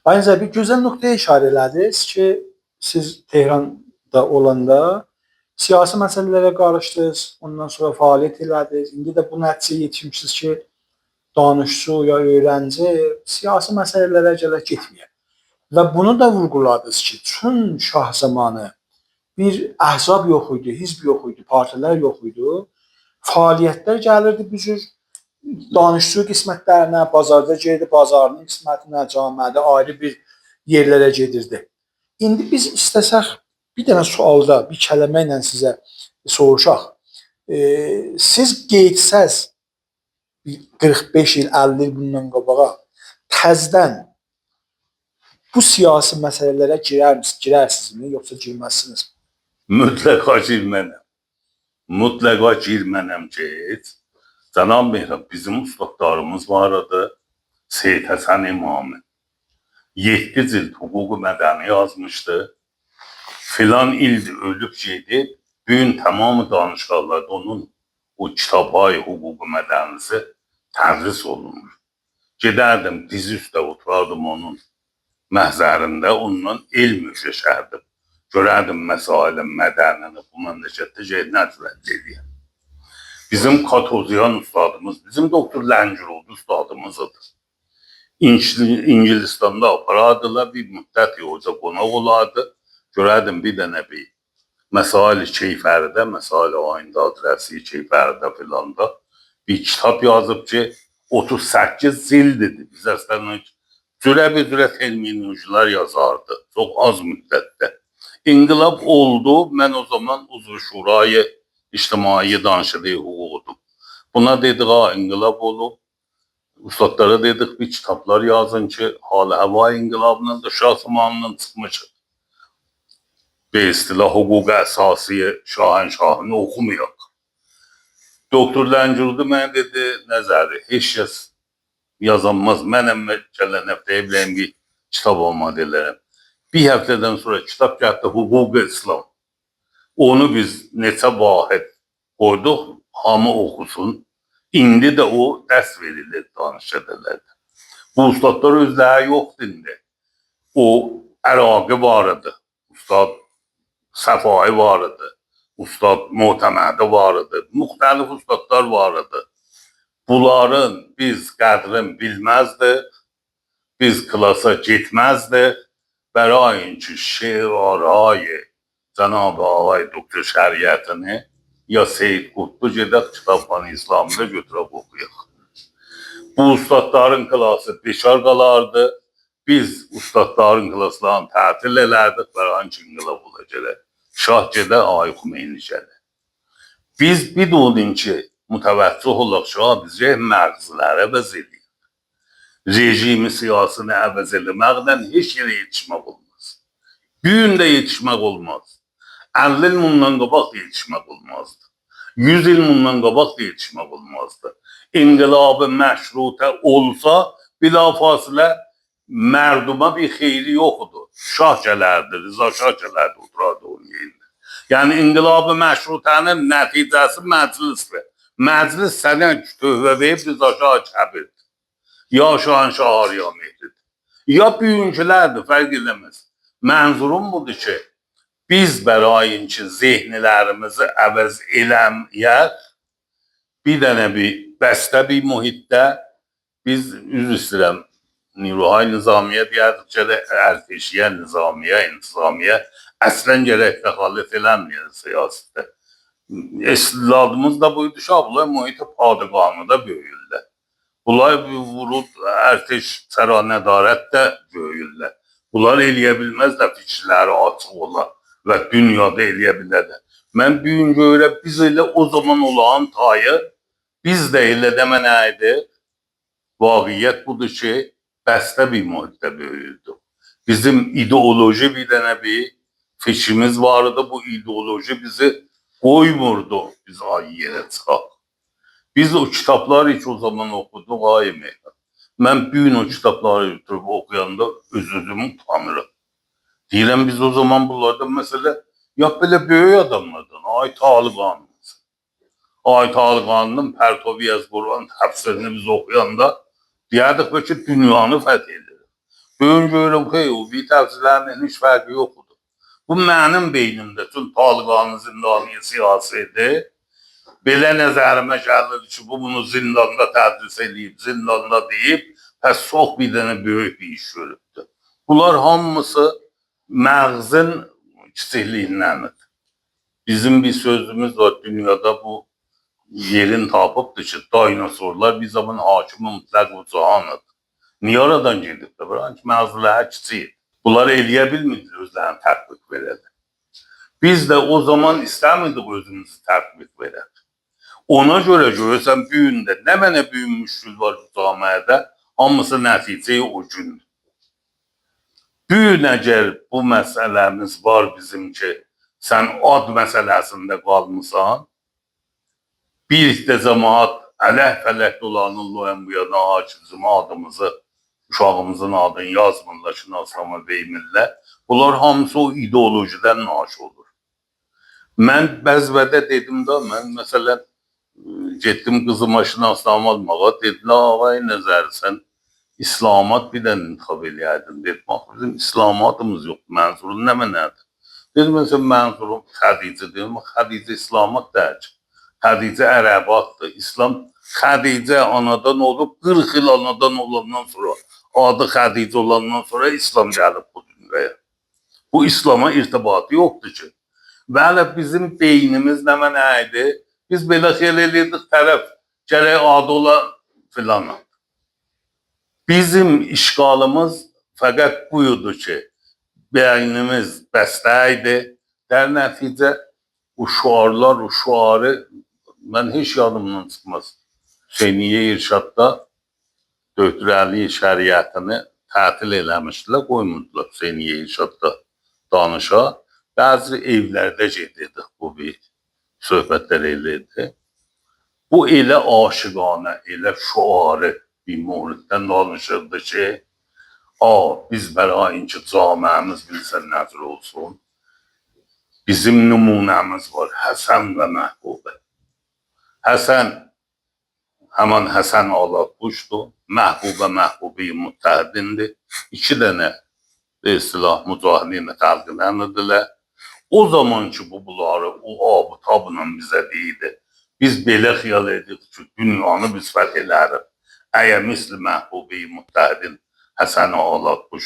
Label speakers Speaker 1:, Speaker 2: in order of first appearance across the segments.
Speaker 1: Bence bir güzel noktaya işarə elədiniz ki, siz Tehranda olanda siyasi məsələlərə qarışdınız, ondan sonra fəaliyyət elədiniz. İndi də bu nəticəyə yetişmisiniz ki, danışçı ya öğrenci siyasi məsələlərə gələ getməyək. Və bunu da vurguladınız ki, tüm şah zamanı bir əhzab yox idi, hizb yox idi, partilər yox idi. Fəaliyyətlər gəlirdi bu cür danışığı qismətlərinə, bazarda gedirdi, bazarının qismətinə, camiədə ayrı bir yerlərə gedirdi. İndi biz istəsək bir dənə sualda bir kəlmə ilə sizə soruşaq. Siz qeydsəz 45 il, 50 il bundan qabağa təzdən bu siyasi məsələlərə girərsinizmi, yoxsa girməzsiniz?
Speaker 2: Mutlaka girmənəm. Mutlaka girmənəm ki, Cənab Mehran, bizim ustadlarımız var idi. Seyid Həsən İmami. 7 cilt hüquq-u mədəni yazmışdı. Filan ildir ölüb gedib. Bugün tamamı danışıqlarda onun o kitabı hüquq-u mədənisi tədris olunur. Gedərdim, dizi üstə oturardım onun məhzərində, ondan elm öyrəşərdim. Görərdim məsailin mədənini bu məmləkətdə nə cürət edir. Bizim Katozyan ustadımız, bizim Doktor Ləngiroğlu ustadımızdır. İngilistan'da aparardılar, bir müddət hoca qonaq olardı. Görərdim bir dənə bir Məsail-i Keyfəridə, Məsail-i Ayında adrəsi Keyfəridə filanda bir kitap yazıb ki, 38 zildir. Biz əslən cürə terminolojiler yazardı. Çok az müddətdə. İnqilab oldu. Mən o zaman Uzvu Şurayı İctimai Danışıqlı hüququdum. Buna dedik, inqilab olub. Ustadlara dedik, bir kitaplar yazın ki, hal-hava inqilabının da şah zamanından çıxmış. Bir istilah hüquq əsasiyə şahını oxumayaq. Doktor Ləngiroğlu mənə dedi, nəzəri, heç kəs yazanmaz. Mənəm gələn həftəyə biləyim bir kitab olmadı elərəm. Bir həftədən sonra kitab gəldi, hüquq İslam. Onu biz neçə vahid qoyduq, hamı oxusun. İndi də o dərs verilir danışıqlarda. Bu ustadlar özləri yoxdur indi. O Əraqi var idi, ustad Səfai var idi, ustad Möhtəmədi var idi, müxtəlif ustadlar var idi. Bunların biz qədrini bilməzdik, biz klasa getməzdik. Bərayin ki, şeirarayı Cənab-ı Ağay Doktor Şəriətini ya Seyyid Qutbu gedək Kitabxanı İslamda götürüb oxuyaq. Bu ustadların klası beşar qalardı. Biz ustadların klaslarını tətil elərdik. Bərayin ki, inqilab olacaq. Şah gedə, Ay Xümeyni gələ. Biz bir doğdun ki, mütəvəccüh olaq şah bizə məğzilər əvəz edir. Rejimi siyasını əvəz eləməkdən heç yerə yetişmək olmaz. Bugün də yetişmək olmaz. 50 il bundan qabaq da yetişmək olmazdı. 100 il bundan qabaq da yetişmək olmazdı. İnqilabı məşrutə olsa, bilafasilə mərduma bir xeyri yoxdur. Şah gələrdi, Rıza Şah gələrdi, oturardı onun yerində. Yəni, inqilabı məşrutənin nəticəsi məclisdir. Məclis sənə tövbə verib Rıza Şah kəbirdir. Ya Şahanşah ya Mehdidir. Ya bugünkülərdir, fərq eləməz. Mənzurum budur ki, biz bərayin ki, zehnilərimizi əvəz eləməyək, bir dənə bir bəstə bir mühitdə biz üzr istəyirəm, Niruhay Nizamiyə deyərdik ki, ərteşiyə, nizamiyə, intizamiyə əslən gərək təxallüf eləməyək siyasətdə. İstiladımız da buydu ki, bunlar mühit-i padıqanı da böyüyürlər. Bunlar vurud, ərteş, səranədarət də böyüyürlər. Bunlar eləyə bilməz də fikirləri açıq olar və dünyada eləyə bilərlər. Mən bugün görürəm, biz elə o zaman olan tayı, biz də elə demə nə idi? Vaqiyyət budur ki, bəstə bir mühitdə böyüdü. Bizim ideoloji bir dənə bir fikrimiz vardı, bu ideoloji bizi qoymurdu, biz ay yerə çıxaq. Biz o kitabları hiç o zaman okuduq, ay Mehran. Mən bugün o kitabları götürüb oxuyanda öz-özümü utanırım. Deyirəm, biz o zaman bunlardan məsələ, ya belə böyük adamlardan, ay Talıqanımız. Ay Talıqanının Pərtovi Yazquran təfsirini biz oxuyanda deyərdik ki, dünyanı fəth edir. Bugün görürüm ki o təfsirlərinin heç fərqi yoxdur. Bu mənim beynimdə tüm Talibanın zindani siyaseti belə nəzərimə gəlir ki, bu bunu zindanda tədris edib, zindanda deyib, pəs çox bir dənə böyük bir iş görübdür. Bunlar hamısı məğzin kiçikliğindəndir. Bizim bir sözümüz var dünyada, bu yerin tapıbdır ki, dinosorlar bir zaman hakimi mutlaq bu cahanıdır. Niye oradan gedib də? Bırak ki, məğzilər kiçik. Bunlar eləyə bilmirdir özlərini tətbiq verədir. Biz də o zaman istəmirdik özümüzü tətbiq verək. Ona görə görürsən bu gün də nə mənə büyük müşkül var bu camiədə, hamısı nəticəyi o gündür. Bu gün əgər bu məsələmiz var bizim ki, sən ad məsələsində qalmısan, bir də cəmaat ələk-fələk dolanırlar bu yana bizim adımızı, uşağımızın adını yazmırlar, şinaslama vermirlər. Bunlar hamısı o ideolojidən naş olur. Mən bəzbədə dedim də, mən məsələn, getdim qızıma şinaslama almağa, dedilər, ağay nəzər, sən İslamat bir dənə intiqab eləyərdin. Dedim, bizim İslamatımız yox, mənzurun nə mənədir? Dedim, məsələn, mənzurum Xədicə, dedim, Xədicə İslamat deyək. Xədicə ərəbatdır. İslam Xədicə anadan olub, 40 il anadan olandan sonra, adı Xədicə olandan sonra İslam gəlib bu dünyaya. Bu İslama irtibatı yoxdur ki. Bəli, bizim beynimiz nə mənə idi? Biz belə xeyal edirdik, tərəf gərək adı ola filana. Bizim işgalımız fəqət buydu ki, beynimiz bəstə idi. Dər nəticə o şuarlar, o şuarı mən heç yadımdan çıxmaz. Hüseyniyə İrşadda Döktür Əli şəriətini tətil eləmişdilər, qoymurdular Hüseyniyə İrşadda danışa. Bəzi evlərdə gedirdik, bu bir söhbətlər eləyirdi. Bu elə aşıqanə, elə şuarı bir muhritdən danışırdı ki, biz bərayın ki, camiəmiz bilsən nəzr olsun. Bizim nümunəmiz var, Həsən və Məhbubə. Həsən, həman Həsən Alaqquşdur, Məhbubə Məhbubi Müttəhidindir. 2 dənə silah mücahidini xalqilənirdirlər. O zaman ki, bunları o abı-tabla bizə deyildi. Biz belə xiyal edik ki, dünyanı biz fəth elərik. Əgər misli Məhbubi Müttəhidin Həsən Alaqquş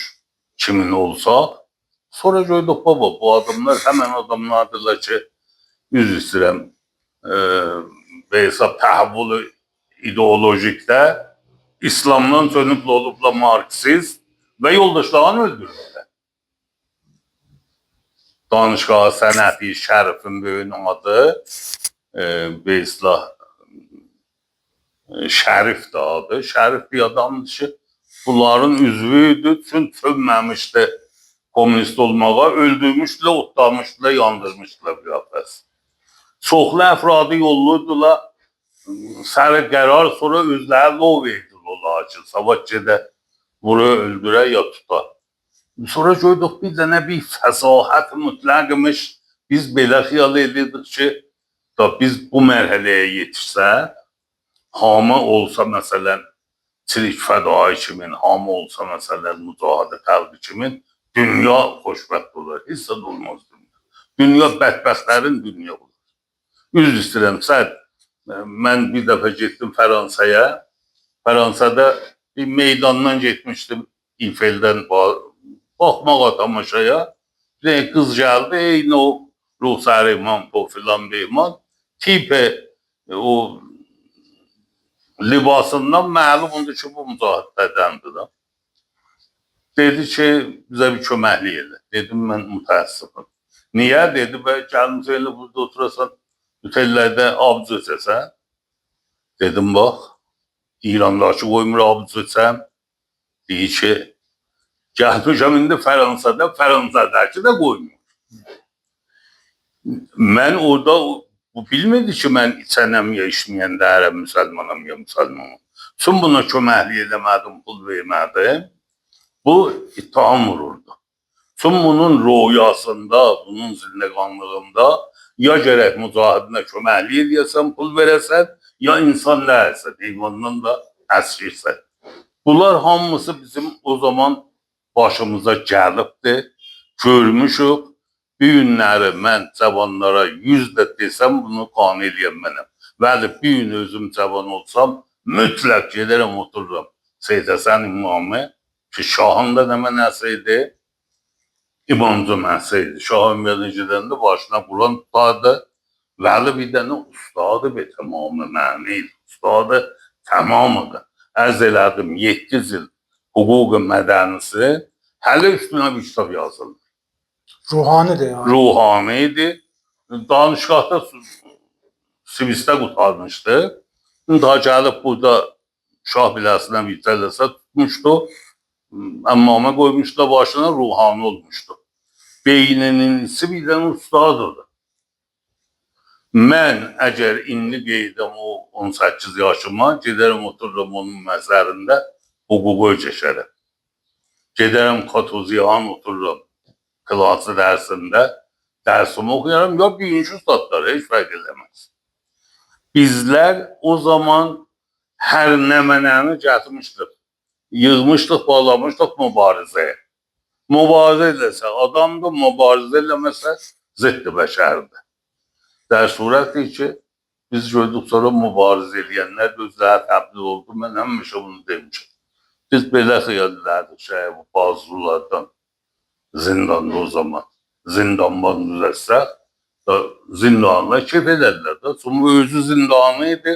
Speaker 2: kimin olsa, sonra gördük, baba, bu adamlar həmən adamlardırlar ki, yüz istəyirəm, və hesab təhvülü ideolojikdə İslamdan sönüblə olubla Marksist və yoldaşlarını öldürürlər. Danışqağı Sənəti Şərifin böyün adı və islah Şərif de adı. Şərif bir adamdır ki, bunların üzvüydü, sönməmişdi komünist olmağa, öldürmüşdülər, otlamışdılar, yandırmışdılar bir əfəs. Çoxlu əfradı yolluydular, sərə qərar, sonra özləri lov ediyorlar ki, savaş gedə, vura öldürə ya tuta. Sonra gördük bir dənə bir fəsahət mütləqmiş, biz belə xiyal edirdik ki, biz bu mərhələyə yetişsə, hamı olsa məsələn, Çirik Fədai kimin, hamı olsa məsələn, Mücahidə Xalqı kimin, dünya xoşbəxt olur, heç də olmaz dünya. Dünya bədbəxtlərin dünya olur. Yüz istəyirəm, mən bir dəfə getdim Fransaya, Fransada bir meydandan getmişdim, İfeldən baxmağa tamaşaya, bir qız gəldi, eyni o Ruhsar İmam, o filan bir imam, tipe o libasından məlumdur ki, bu mücahidədəndir da. Dedi ki, bizə bir köməklik elə. Dedim, mən mütəəssifim. Niyə? Dedi, gəlmiş elə burada oturasan, mütəllərdə abc öçəsən. Dedim, bax, İrandakı qoymur abc öçəm. Deyir ki, gəlmişəm indi Fransada, Fransadakı da qoymur. Mən orada bu bilmirdi ki, mən içənəm ya içməyən dərəm, müsəlmanam ya müsəlmanam. Tüm buna köməklik eləmədim, pul vermədim. Bu ittiham vururdu. Tüm bunun rüyasında, bunun zindəqanlığında ya gərək mücahidinə köməklik edəsən, pul verəsən, ya insan nəyəsən, heyvandan da əsirsən. Bunlar hamısı bizim o zaman başımıza gəlibdir, görmüşük. Bir günləri mən cavanlara 100 də desəm bunu qane eləyəm mənəm. Bəli, bir gün özüm cavan olsam, mütləq gedərəm otururam. Seyid Həsən İmamı ki, Şahın da nə mənəsi idi? İmamcı mənəsi idi. Şahın yanına gedəndə başına Quran tutardı. Vəli bir dənə ustadı be tamamı mənil. Ustadı tamamıdır. Ərz elədim 7 il hüquq mədənisi hələ üstünə bir kitab yazıldı.
Speaker 1: Ruhanidir yani.
Speaker 2: Ruhaniydi. Danışqahda Sivistə qutarmışdı. Daha gəlib burada Şah biləsinə vitələsə tutmuşdu. Əmmamə qoymuşdu başına, ruhani olmuşdu. Beyninin isi bir dənə ustadıdır. Mən əgər indi qeydəm o 18 yaşıma, gedərəm otururum onun məzərində hüququ keçərəm. Gedərəm Katoziyan otururum klası dərsində, dərsimi oxuyarım, ya birinci ustadlar, heç fərq eləməz. Bizlər o zaman hər nəmənəni gətirmişdik, yığmışdıq, bağlamışdıq mübarizəyə. Mübarizə eləsə adamdır, mübarizə eləməsə ziddi bəşərdir. Der surətdir ki, biz gördük sonra mübarizə eləyənlər özləri təbliğ oldu, mən həmişə bunu demişim. Biz belə xiyal edərdik bu bazılardan zindanda o zaman. Zindanban düzəlsək, zindanla kef edərlər də. Sonra özü zindanı idi.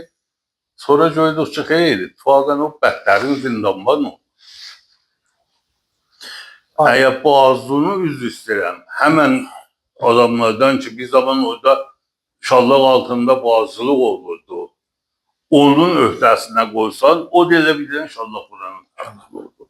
Speaker 2: Sonra gördük ki, xeyr, ittifaqən o bətlərin zindanban oldu. Əgər bazını üzr istəyirəm, həmən adamlardan ki, bir zaman orada şallaq altında bazılıq olurdu. Onun öhdəsinə qoysan, o da elə bir dənə şallaq buranın oldu.